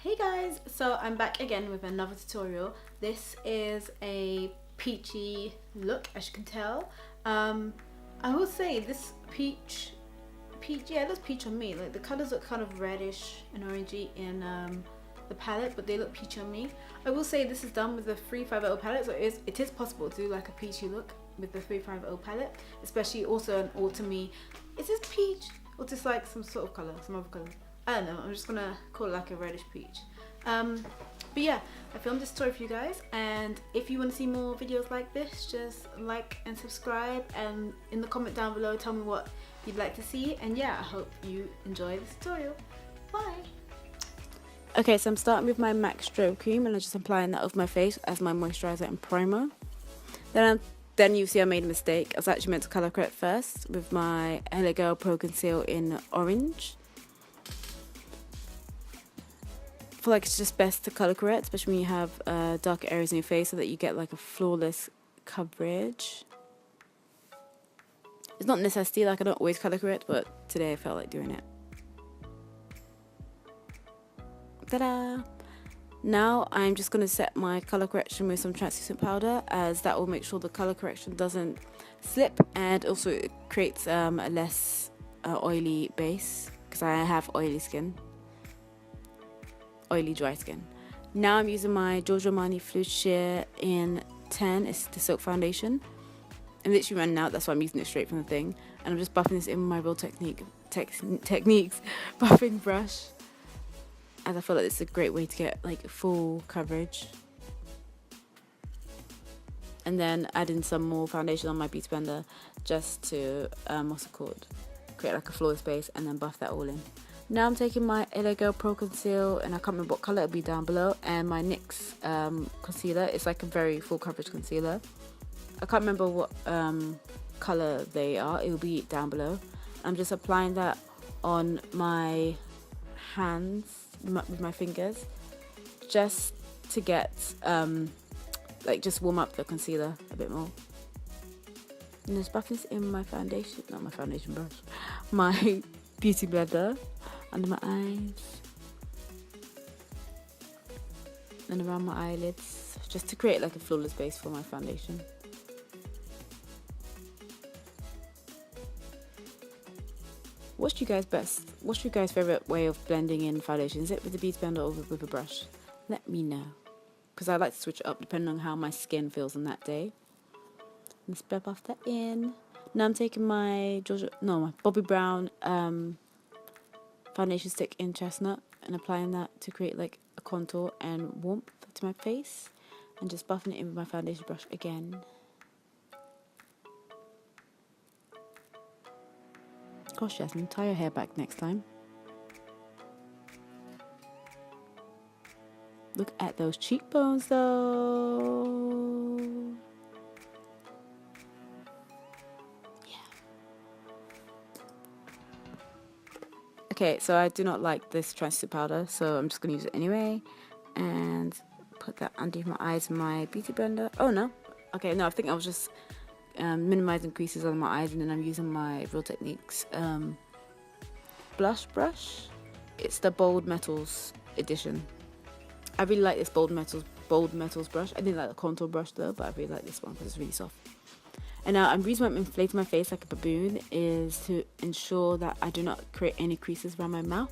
Hey guys, so I'm back again with another tutorial. This is a peachy look, as you can tell. I will say this peach, yeah, it looks peach on me. Like the colors look kind of reddish and orangey in the palette, but they look peachy on me. I will say this is done with the 350 palette, so it is possible to do like a peachy look with the 350 palette, especially also an autumny. Is this peach or just like some sort of color, some other color? I don't know, I'm just gonna call it like a reddish peach. But yeah, I filmed this tutorial for you guys, and if you want to see more videos like this, just like and subscribe, and in the comment down below tell me what you'd like to see. And yeah, I hope you enjoy this tutorial. Bye! Okay, so I'm starting with my MAC Strobe Cream, and I'm just applying that over my face as my moisturizer and primer. Then you see I made a mistake. I was actually meant to colour correct first with my LA Girl Pro Conceal in orange. I feel like it's just best to colour correct, especially when you have darker areas in your face, so that you get like a flawless coverage. It's not necessity, like I don't always colour correct, but today I felt like doing it. Ta-da! Now I'm just going to set my colour correction with some translucent powder, as that will make sure the colour correction doesn't slip, and also it creates a less oily base, because I have oily skin. Oily dry skin. Now I'm using my Giorgio Armani Fluid Sheer in 10. It's the Silk Foundation. I'm literally running out, that's why I'm using it straight from the thing. And I'm just buffing this in with my Real Techniques buffing brush, as I feel like it's a great way to get like full coverage. And then add in some more foundation on my beauty blender just to what's it called, create like a flawless base, and then buff that all in. Now I'm taking my LA Girl Pro Conceal, and I can't remember what colour, it'll be down below, and my NYX concealer. It's like a very full coverage concealer. I can't remember what colour they are, it will be down below. I'm just applying that on my hands with my fingers, just to get like just warm up the concealer a bit more. And just buff this in my foundation, not my foundation brush, my beauty blender, under my eyes and around my eyelids, just to create like a flawless base for my foundation. What's your guys' favourite way of blending in foundation? Is it with the beauty blender or with a brush? Let me know, because I like to switch it up depending on how my skin feels on that day. Let's buff that in. Now I'm taking my my Bobbi Brown foundation stick in Chestnut, and applying that to create like a contour and warmth to my face, and just buffing it in with my foundation brush again. Gosh, Yasmin, tie your hair back next time. Look at those cheekbones though. Okay, so I do not like this translucent powder, so I'm just going to use it anyway. And put that underneath my eyes in my beauty blender. Oh no. Okay, no, I think I was just minimizing creases on my eyes, and then I'm using my Real Techniques blush brush. It's the Bold Metals edition. I really like this Bold Metals brush. I didn't like the contour brush though, but I really like this one because it's really soft. And now the reason why I'm inflating my face like a baboon is to ensure that I do not create any creases around my mouth.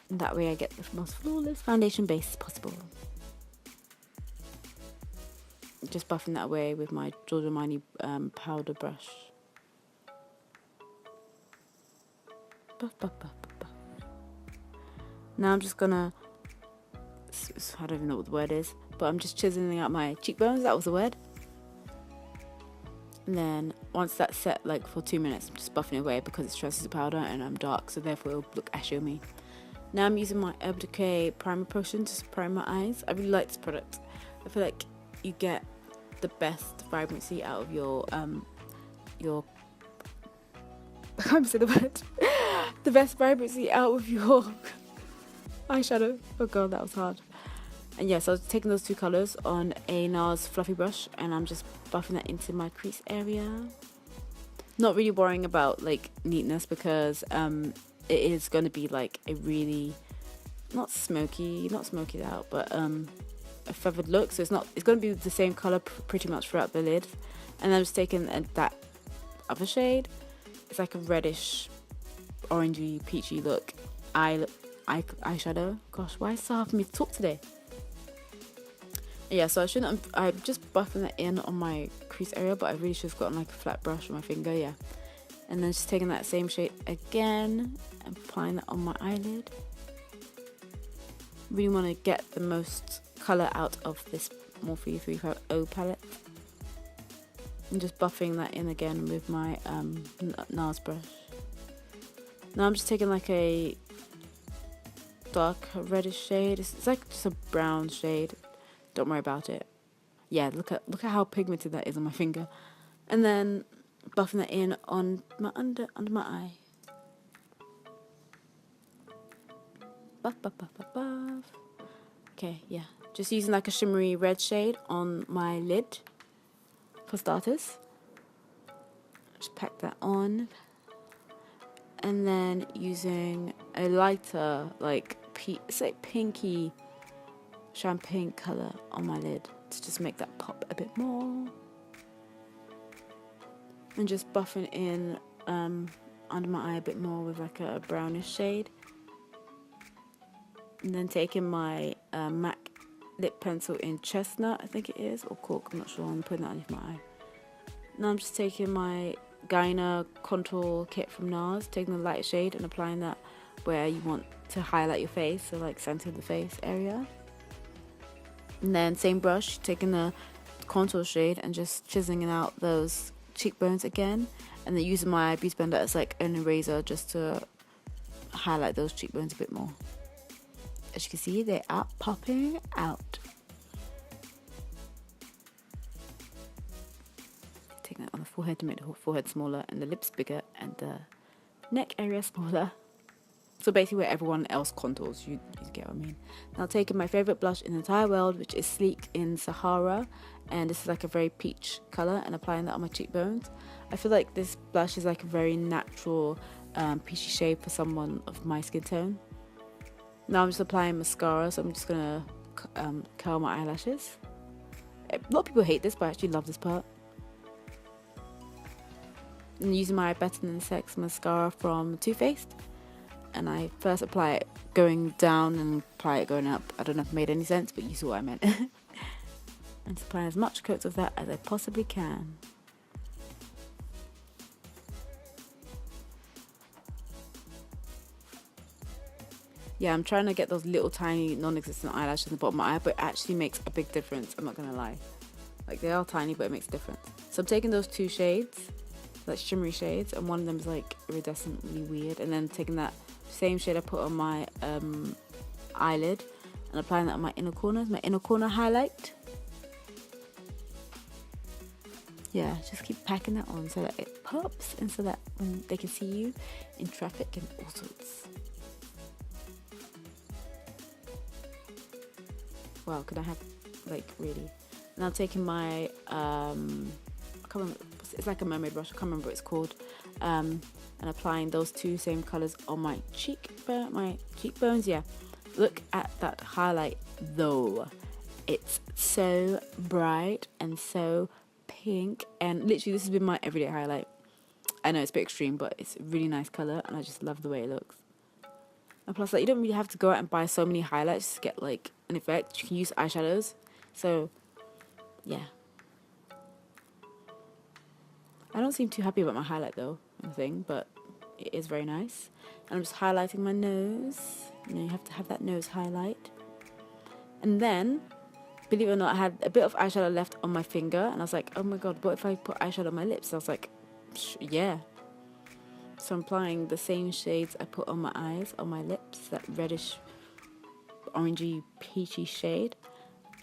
And that way I get the most flawless foundation base possible. Just buffing that away with my Giorgio Armani powder brush. Buff, buff, buff, buff, buff. Now I'm just gonna, I don't even know what the word is, but I'm just chiseling out my cheekbones. That was the word. And then once that's set like for 2 minutes, I'm just buffing it away because it's translucent powder and I'm dark, so therefore it'll look ashy on me. Now I'm using my Urban Decay primer potion to prime my eyes. I really like this product. I feel like you get the best vibrancy out of your I can't say the word. The best vibrancy out of your eyeshadow. Oh god, that was hard. And yes, I was taking those two colours on a NARS fluffy brush, and I'm just buffing that into my crease area. Not really worrying about like neatness, because it is going to be like a really not smoky out, but a feathered look. So it's going to be the same color pretty much throughout the lid. And then I'm just taking that other shade. It's like a reddish, orangey, peachy look. Eyeshadow. Gosh, why is it so hard for me to talk today? Yeah, so I'm just buffing that in on my crease area, but I really should have gotten like a flat brush on my finger, yeah. And then just taking that same shade again and applying that on my eyelid. Really want to get the most colour out of this Morphe 350 palette. And just buffing that in again with my NARS brush. Now I'm just taking like a dark reddish shade. It's like just a brown shade. Don't worry about it. Yeah, look at how pigmented that is on my finger. And then buffing that in on my under my eye. Buff. Okay, yeah. Just using like a shimmery red shade on my lid for starters. Just pack that on. And then using a lighter, like it's like pinky champagne color on my lid to just make that pop a bit more. And just buffing in under my eye a bit more with like a brownish shade. And then taking my MAC lip pencil in chestnut, I think it is, or cork, I'm not sure. I'm putting that underneath my eye. Now I'm just taking my Gyna contour kit from NARS, taking the light shade and applying that where you want to highlight your face, so like center of the face area. And then same brush, taking the contour shade and just chiseling out those cheekbones again, and then using my beauty blender as like an eraser just to highlight those cheekbones a bit more. As you can see, they are popping out. Taking that on the forehead to make the forehead smaller and the lips bigger and the neck area smaller. So basically where everyone else contours, you get what I mean. Now taking my favourite blush in the entire world, which is Sleek in Sahara, and this is like a very peach colour, and applying that on my cheekbones. I feel like this blush is like a very natural peachy shade for someone of my skin tone. Now I'm just applying mascara, so I'm just going to curl my eyelashes. A lot of people hate this, but I actually love this part. And using my Better Than Sex mascara from Too Faced. And I first apply it going down and apply it going up. I don't know if it made any sense, but you saw what I meant. And just apply as much coats of that as I possibly can. Yeah, I'm trying to get those little tiny non-existent eyelashes in the bottom of my eye, but it actually makes a big difference, I'm not going to lie. Like, they are tiny, but it makes a difference. So I'm taking those two shades, like shimmery shades, and one of them is like iridescently weird, and then taking that same shade I put on my eyelid and applying that on my inner corners, my inner corner highlight. Yeah, just keep packing that on so that it pops and so that when they can see you in traffic and all sorts. Wow, could I have, like, really? Now taking my, I can't remember, it's like a mermaid brush, I can't remember what it's called, and applying those two same colours on my cheekbones, yeah. Look at that highlight, though. It's so bright and so pink, and literally this has been my everyday highlight. I know it's a bit extreme, but it's a really nice colour, and I just love the way it looks. And plus, like, you don't really have to go out and buy so many highlights to get, like, an effect. You can use eyeshadows. So, yeah. I don't seem too happy about my highlight, though, but it is very nice. And I'm just highlighting my nose. You know, you have to have that nose highlight. And then, believe it or not, I had a bit of eyeshadow left on my finger. And I was like, oh my god, what if I put eyeshadow on my lips? I was like, yeah. So I'm applying the same shades I put on my eyes, on my lips, that reddish, orangey, peachy shade.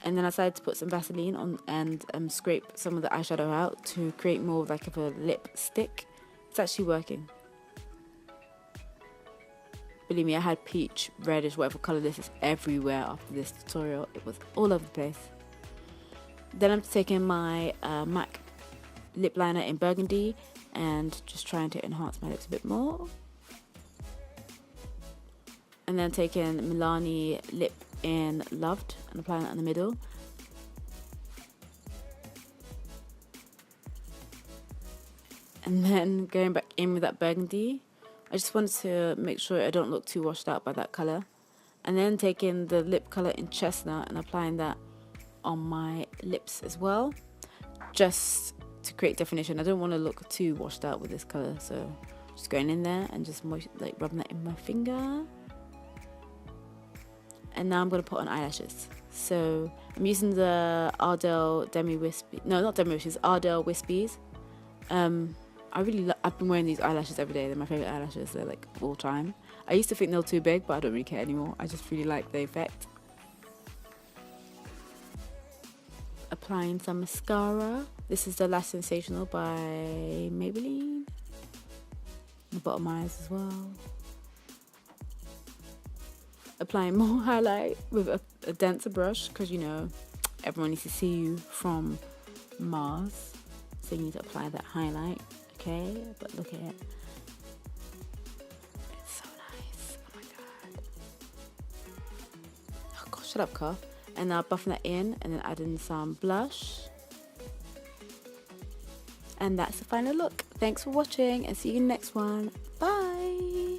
And then I decided to put some Vaseline on and scrape some of the eyeshadow out to create more like of a lipstick. It's actually working. Believe me, I had peach, reddish, whatever colour this is everywhere after this tutorial. It was all over the place. Then I'm taking my MAC lip liner in burgundy and just trying to enhance my lips a bit more. And then taking Milani Lip in Loved and applying that in the middle. And then going back in with that burgundy. I just wanted to make sure I don't look too washed out by that colour. And then taking the lip colour in Chestnut and applying that on my lips as well. Just to create definition. I don't want to look too washed out with this colour. So just going in there and just rubbing that in my finger. And now I'm going to put on eyelashes. So I'm using the Ardell Demi Wispy. No, not Demi Wispies. Ardell Wispies. I've been wearing these eyelashes every day. They're my favourite eyelashes. They're like all time. I used to think they were too big, but I don't really care anymore. I just really like the effect. Applying some mascara. This is the Lash Sensational by Maybelline. The bottom eyes as well. Applying more highlight with a denser brush because, you know, everyone needs to see you from Mars. So you need to apply that highlight. Okay, but look at it. It's so nice. Oh my god. Oh gosh, shut up, car. And now buffing that in and then add in some blush. And that's the final look. Thanks for watching and see you in the next one. Bye.